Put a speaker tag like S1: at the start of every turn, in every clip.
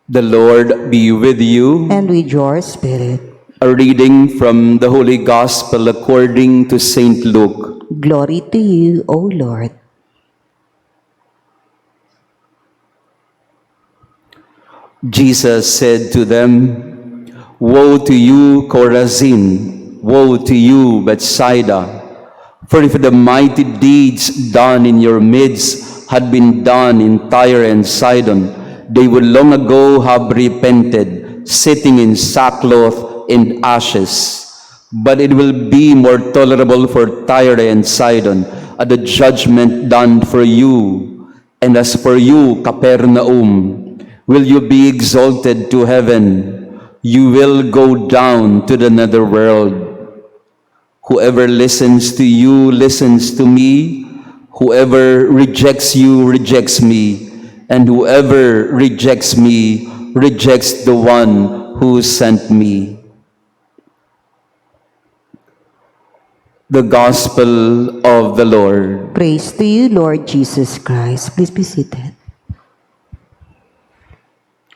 S1: The Lord be with you.
S2: And with your spirit.
S1: A reading from the Holy Gospel according to Saint Luke.
S2: Glory to you, O Lord.
S1: Jesus said to them, "Woe to you, Chorazin! Woe to you, Bethsaida! For if the mighty deeds done in your midst had been done in Tyre and Sidon, they would long ago have repented, sitting in sackcloth and ashes. But it will be more tolerable for Tyre and Sidon at the judgment done for you. And as for you, Capernaum, will you be exalted to heaven? You will go down to the netherworld. Whoever listens to you listens to me. Whoever rejects you rejects me. And whoever rejects me rejects the one who sent me." The Gospel of the Lord.
S2: Praise to you, Lord Jesus Christ. Please be seated.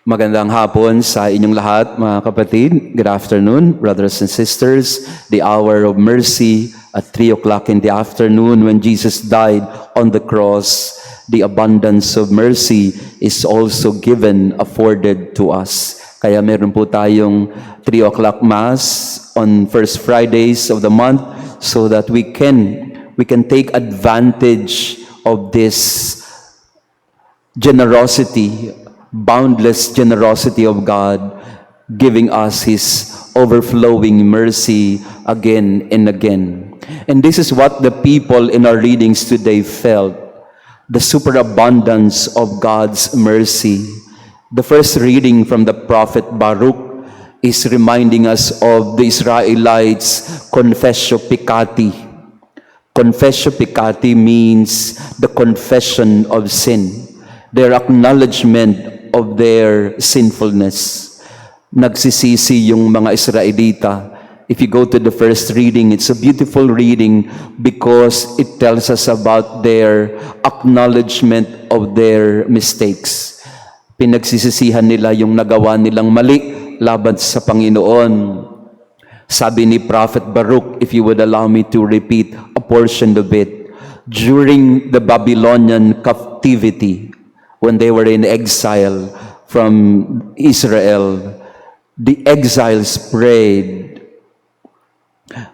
S1: Magandang hapon sa inyong lahat, mga kapatid. Good afternoon, brothers and sisters. The hour of mercy at 3 o'clock in the afternoon when Jesus died on the cross, the abundance of mercy is also given, afforded to us. Kaya meron po tayong 3 o'clock Mass on first Fridays of the month so that we can take advantage of this generosity, boundless generosity of God, giving us His overflowing mercy again and again. And this is what the people in our readings today felt, the superabundance of God's mercy. The first reading from the prophet Baruch is reminding us of the Israelites' confessio peccati. Confessio peccati means the confession of sin, their acknowledgement of their sinfulness. Nagsisisi yung mga Israelita. If you go to the first reading, it's a beautiful reading because it tells us about their acknowledgement of their mistakes. Pinagsisisihan nila yung nagawa nilang mali laban sa Panginoon. Sabi ni Prophet Baruch, if you would allow me to repeat a portion of it, during the Babylonian captivity, when they were in exile from Israel, the exiles prayed,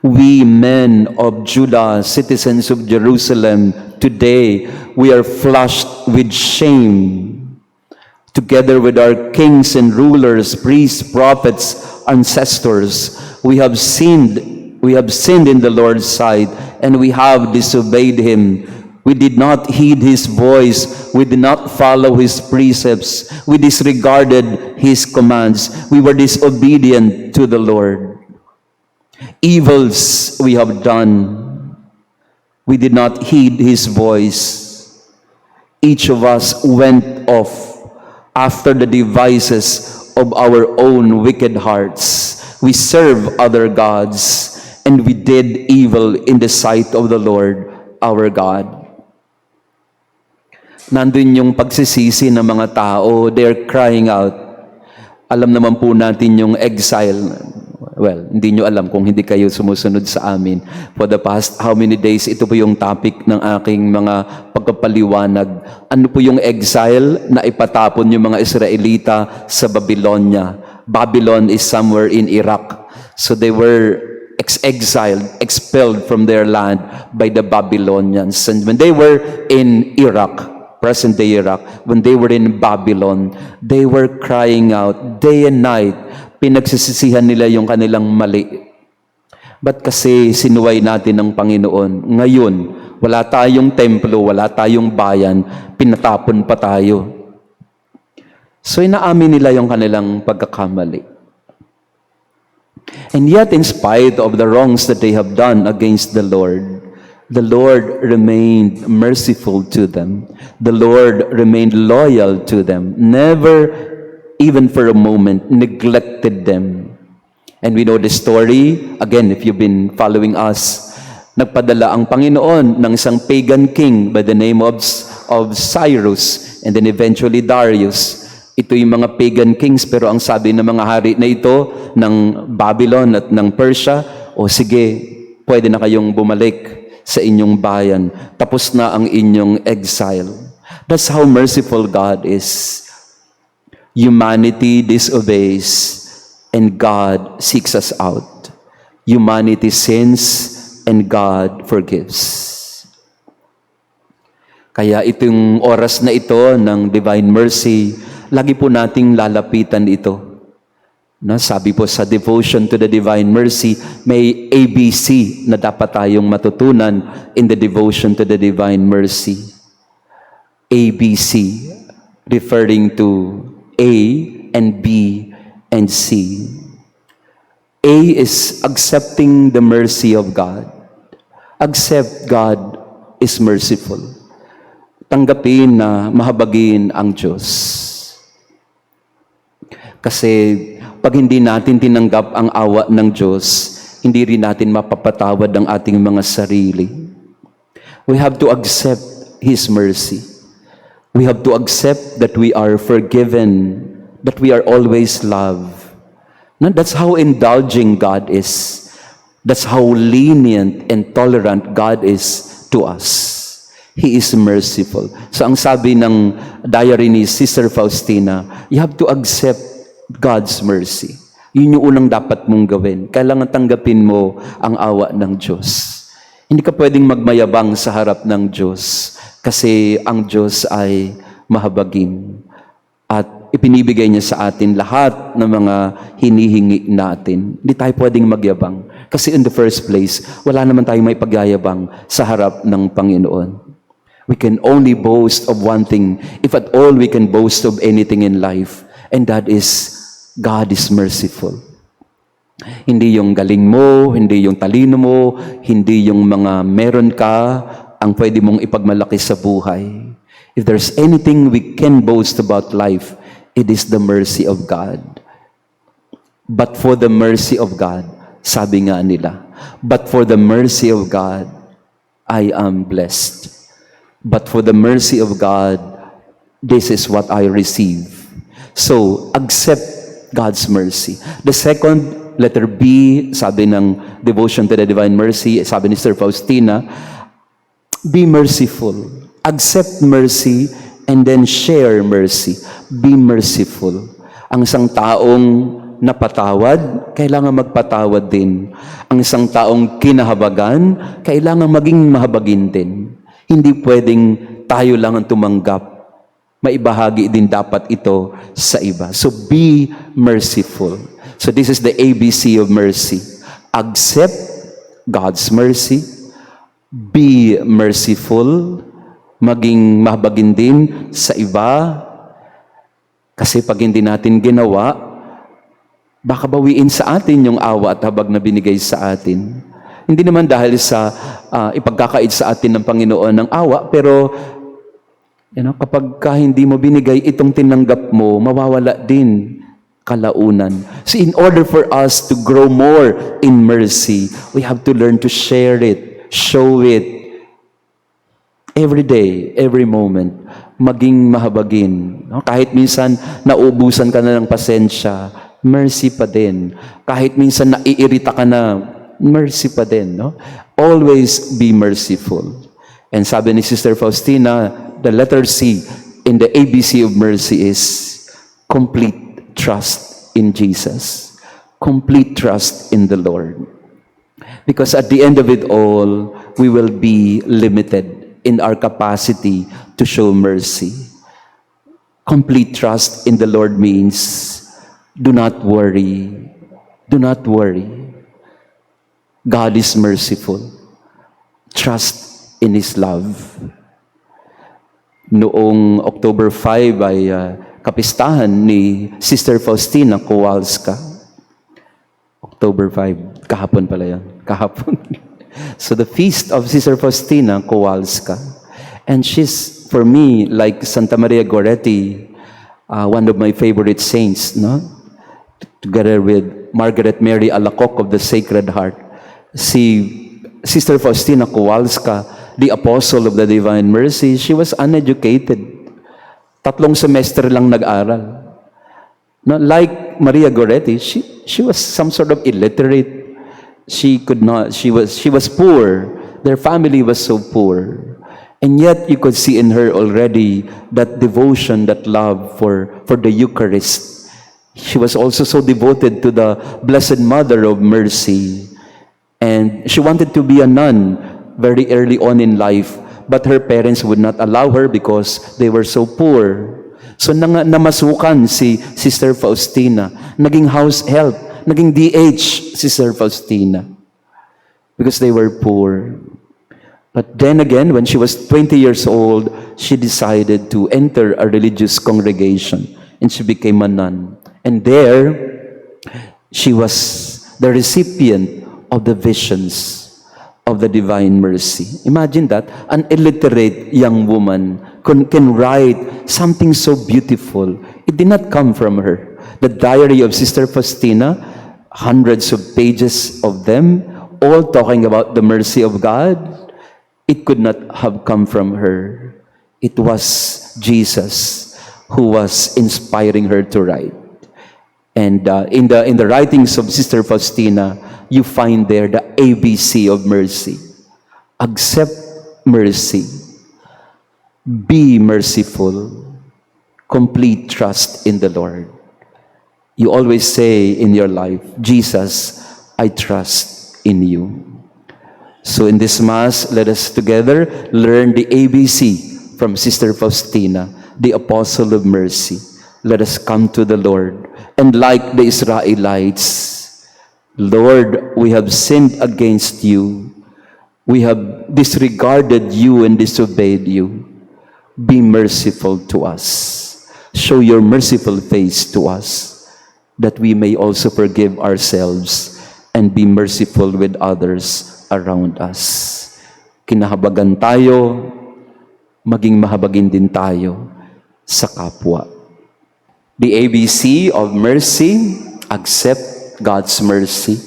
S1: "We men of Judah, citizens of Jerusalem, today we are flushed with shame. Together with our kings and rulers, priests, prophets, ancestors, we have sinned in the Lord's sight, and we have disobeyed Him. We did not heed His voice. We did not follow His precepts. We disregarded His commands. We were disobedient to the Lord. Evils we have done. We did not heed His voice. Each of us went off after the devices of our own wicked hearts. We serve other gods, and we did evil in the sight of the Lord our God." Nandun yung pagsisisi ng mga tao, they're crying out. Alam naman po natin yung exile. Well, hindi nyo alam kung hindi kayo sumusunod sa amin. For the past how many days, ito po yung topic ng aking mga pagpapaliwanag. Ano po yung exile na ipatapon yung mga Israelita sa Babylonia? Babylon is somewhere in Iraq. So they were exiled, expelled from their land by the Babylonians. And when they were in Iraq, present-day Iraq, when they were in Babylon, they were crying out day and night. Pinagsisisihan nila yung kanilang mali. Ba't kasi sinuway natin ng Panginoon? Ngayon, wala tayong templo, wala tayong bayan, pinatapon pa tayo. So inaamin nila yung kanilang pagkakamali. And yet, in spite of the wrongs that they have done against the Lord remained merciful to them. The Lord remained loyal to them. Never, even for a moment, neglected them. And we know the story. Again, if you've been following us, nagpadala ang Panginoon ng isang pagan king by the name of Cyrus, and then eventually Darius, Ito yung mga pagan kings, pero ang sabi ng mga hari na ito ng Babylon at ng Persia, o sige, pwede na kayong bumalik sa inyong bayan. Tapos na ang inyong exile. That's how merciful God is. Humanity disobeys and God seeks us out. Humanity sins and God forgives. Kaya itong oras na ito ng Divine Mercy, lagi po nating lalapitan ito. No, sabi po sa Devotion to the Divine Mercy, may ABC na dapat tayong matutunan in the Devotion to the Divine Mercy. ABC, referring to A and B and C. A is accepting the mercy of God. Accept God is merciful. Tanggapin na mahabagin ang Diyos. Kasi pag hindi natin tinanggap ang awa ng Diyos, hindi rin natin mapapatawad ang ating mga sarili. We have to accept His mercy. We have to accept that we are forgiven, that we are always loved. No, that's how indulging God is. That's how lenient and tolerant God is to us. He is merciful. So ang sabi ng diary ni Sister Faustina, you have to accept God's mercy. Yun yung unang dapat mong gawin. Kailangan tanggapin mo ang awa ng Diyos. Hindi ka pwedeng magmayabang sa harap ng Diyos kasi ang Diyos ay mahabagin. At ipinibigay niya sa atin lahat ng mga hinihingi natin. Hindi tayo pwedeng magyabang. Kasi in the first place, wala naman tayong may pagyayabang sa harap ng Panginoon. We can only boast of one thing, if at all we can boast of anything in life, and that is, God is merciful. Hindi yung galing mo, hindi yung talino mo, hindi yung mga meron ka, ang pwede mong ipagmalaki sa buhay. If there's anything we can boast about life, it is the mercy of God. But for the mercy of God, sabi nga nila, but for the mercy of God, I am blessed. But for the mercy of God, this is what I receive. So, accept God's mercy. The second, letter B, sabi ng Devotion to the Divine Mercy, sabi ni Sister Faustina, be merciful. Accept mercy and then share mercy. Be merciful. Ang isang taong napatawad, kailangan magpatawad din. Ang isang taong kinahabagan, kailangan maging mahabagin din. Hindi pwedeng tayo lang ang tumanggap. Maibahagi din dapat ito sa iba. So be merciful. So this is the ABC of mercy. Accept God's mercy. Be merciful. Maging mahabagin din sa iba. Kasi pag hindi natin ginawa, baka bawiin sa atin yung awa at habag na binigay sa atin. Hindi naman dahil sa ipagkakait sa atin ng Panginoon ng awa, pero kapag hindi mo binigay itong tinanggap mo, mawawala din kalaunan. So in order for us to grow more in mercy, we have to learn to share it, show it, every day, every moment, maging mahabagin. Kahit minsan nauubusan ka na ng pasensya, mercy pa din. Kahit minsan naiirita ka na, mercy pa din. No? Always be merciful. And sabi ni Sister Faustina, the letter C in the ABC of mercy is complete trust in Jesus. Complete trust in the Lord. Because at the end of it all, we will be limited in our capacity to show mercy. Complete trust in the Lord means, do not worry. Do not worry. God is merciful. Trust in His love. Noong October 5 ay kapistahan ni Sister Faustina Kowalska. October 5. Kahapon pala yan. Kahapon. So the feast of Sister Faustina Kowalska. And she's, for me, like Santa Maria Goretti, one of my favorite saints, no? Together with Margaret Mary Alacoque of the Sacred Heart. Si Sister Faustina Kowalska, the Apostle of the Divine Mercy, she was uneducated. 3 semester lang nag-aral. Not like Maria Goretti, she was some sort of illiterate. She could not, she was poor. Their family was so poor. And yet you could see in her already that devotion, that love for the Eucharist. She was also so devoted to the Blessed Mother of Mercy. And she wanted to be a nun very early on in life, but her parents would not allow her because they were so poor. So namasukan si Sister Faustina, naging house help, naging DH Sister Faustina, because they were poor. But then again, when she was 20 years old, she decided to enter a religious congregation, and she became a nun. And there, she was the recipient of the visions of the Divine Mercy. Imagine that, an illiterate young woman can write something so beautiful. It did not come from her. The diary of Sister Faustina, hundreds of pages of them, all talking about the mercy of God. It could not have come from her. It was Jesus who was inspiring her to write. And in the writings of Sister Faustina, you find there the ABC of mercy. Accept mercy. Be merciful. Complete trust in the Lord. You always say in your life, Jesus, I trust in you. So in this Mass, let us together learn the ABC from Sister Faustina, the Apostle of Mercy. Let us come to the Lord. And like the Israelites, Lord, we have sinned against you. We have disregarded you and disobeyed you. Be merciful to us. Show your merciful face to us, that we may also forgive ourselves and be merciful with others around us. Kinahabagan tayo, maging mahabagin din tayo sa kapwa. The ABC of mercy: accept God's mercy,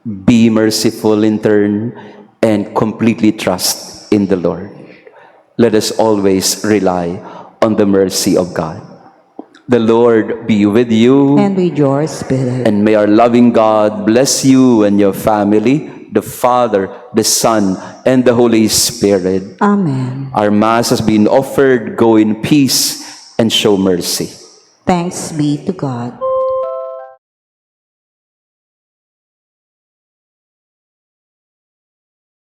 S1: be merciful in turn, and completely trust in the Lord. Let us always rely on the mercy of God. The Lord be with you.
S2: And with your spirit.
S1: And may our loving God bless you and your family, the Father, the Son, and the Holy Spirit.
S2: Amen.
S1: Our Mass has been offered. Go in peace and show mercy.
S2: Thanks be to God.